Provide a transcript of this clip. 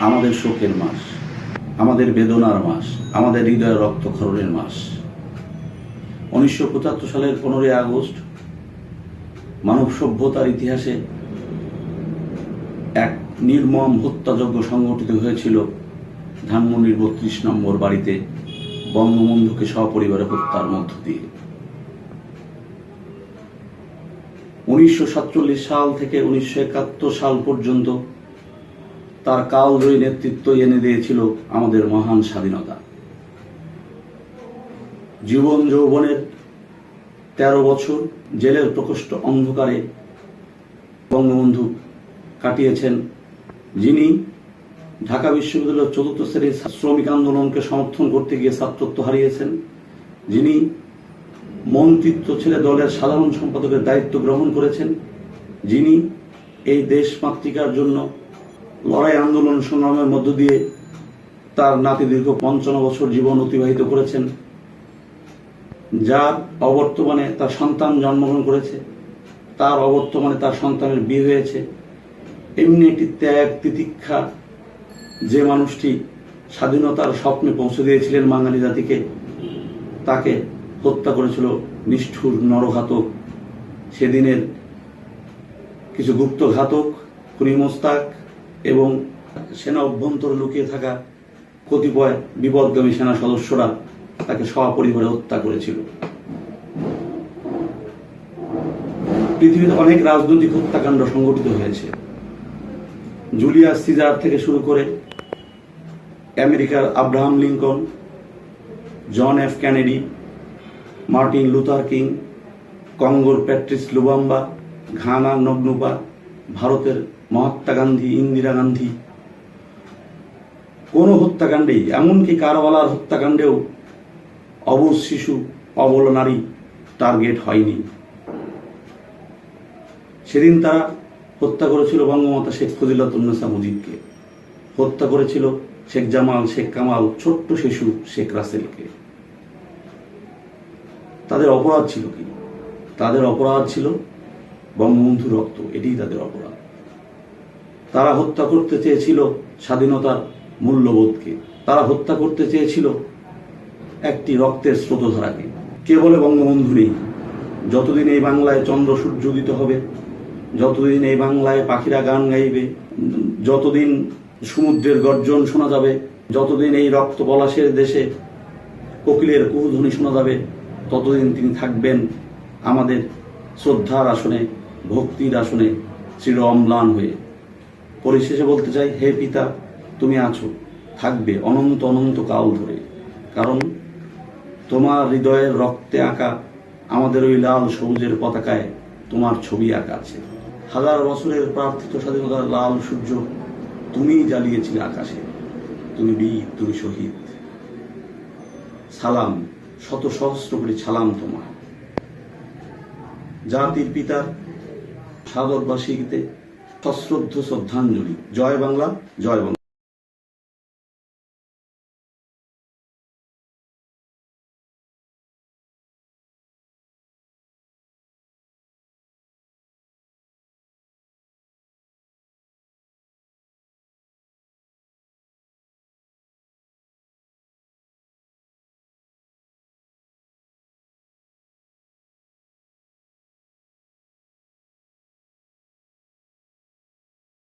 আমাদের শোকের মাস, আমাদের বেদনার মাস, আমাদের হৃদয়ের রক্তক্ষরণের মাস। 1975 সালের 15ই আগস্ট মানব সভ্যতার ইতিহাসে এক নির্মম হত্যাযজ্ঞ সংগঠিত হয়েছিল ধানমন্ডির 32 নম্বর বাড়িতে বঙ্গবন্ধুকে সপরিবারে হত্যার মধ্য দিয়ে। 1947 সাল থেকে 1971 সাল পর্যন্ত তার কালজয়ী নেতৃত্ব এনে দিয়েছিল আমাদের মহান স্বাধীনতা। জীবন যৌবনের 13 বছর জেলের প্রকোষ্ঠ অন্ধকারে বঙ্গবন্ধু কাটিয়েছেন, যিনি ঢাকা বিশ্ববিদ্যালয়ের 4th শ্রেণীর শ্রমিক আন্দোলনকে সমর্থন করতে গিয়ে ছাত্রত্ব হারিয়েছেন, যিনি মন্ত্রিত্ব ছেড়ে দলের সাধারণ সম্পাদকের দায়িত্ব গ্রহণ করেছেন, যিনি এই দেশ মাতৃকার জন্য লড়াই আন্দোলন সংগ্রামের মধ্য দিয়ে তার নাতি দীর্ঘ 55 বছর জীবন অতিবাহিত করেছেন, যার অবর্তমানে তার সন্তান জন্মগ্রহণ করেছে, তার অবর্তমানে তার সন্তানের বিয়ে হয়েছে। এমনি একটি ত্যাগ তিতিক্ষা যে মানুষটি স্বাধীনতার স্বপ্নে পৌঁছে দিয়েছিলেন বাঙালি জাতিকে, তাকে হত্যা করেছিল নিষ্ঠুর নরঘাতক সেদিনের কিছু গুপ্ত ঘাতক, খুনি মোস্তাক এবং সেনা অভ্যন্তরে লুকিয়ে থাকা কতিপয় বিপদগামী সেনা সদস্যরা তাকে সপরিবারে হত্যা করেছিল। পৃথিবীতে অনেক রাজনৈতিক হত্যাকাণ্ড সংঘটিত হয়েছে। জুলিয়াস সিজার থেকে শুরু করে আমেরিকার Abraham Lincoln, John F Kennedy, Martin Luther King, কঙ্গোর প্যাট্রিস লুবাম্বা, ঘানার নগ্নুপা, ভারতের মহাত্মা গান্ধী, ইন্দিরা গান্ধী, কোনো হত্যাকাণ্ডেই, এমনকি কারবালার হত্যাকাণ্ডেও অবুঝ শিশু, অবল নারী টার্গেট হয়নি। সেদিন তারা হত্যা করেছিল বঙ্গমাতা শেখ ফজিলাতুন্নেসা মুজিবকে, হত্যা করেছিল শেখ জামাল, শেখ কামাল, ছোট্ট শিশু শেখ রাসেলকে। তাদের অপরাধ ছিল কি? তাদের অপরাধ ছিল বঙ্গবন্ধুর রক্ত, এটিই তাদের অপরাধ। তারা হত্যা করতে চেয়েছিল স্বাধীনতার মূল্যবোধকে, তারা হত্যা করতে চেয়েছিল একটি রক্তের স্রোতধারাকে। কে বলে বঙ্গবন্ধু নেই? যতদিন এই বাংলায় চন্দ্র সূর্য উদিত হবে, যতদিন এই বাংলায় পাখিরা গান গাইবে, যতদিন সমুদ্রের গর্জন শোনা যাবে, যতদিন এই রক্ত পলাশের দেশে কোকিলের কুহুধ্বনি শোনা যাবে, ততদিন তিনি থাকবেন আমাদের শ্রদ্ধার আসনে, ভক্তির আসনে চির অম্লান হয়ে। পরিশেষে বলতে চাই, হে পিতা, তুমি আছো, থাকবে অনন্ত অনন্ত কাল ধরে, কারণ তোমার হৃদয়ের রক্তে আঁকা আমাদের ওই লাল সবুজের পতাকায় তোমার ছবি আঁকা আছে। হাজার বছরের প্রার্থিত স্বাধীনতার লাল সূর্য তুমিই জ্বালিয়েছিলে আকাশে। তুমি বীর, তুমি শহীদ। সালাম, শত সহস্র কোটি সালাম তোমার। জাতির পিতার সাদরবাসীতে সশ্রদ্ধ শ্রদ্ধাঞ্জলি। জয় বাংলা, জয় বাংলা।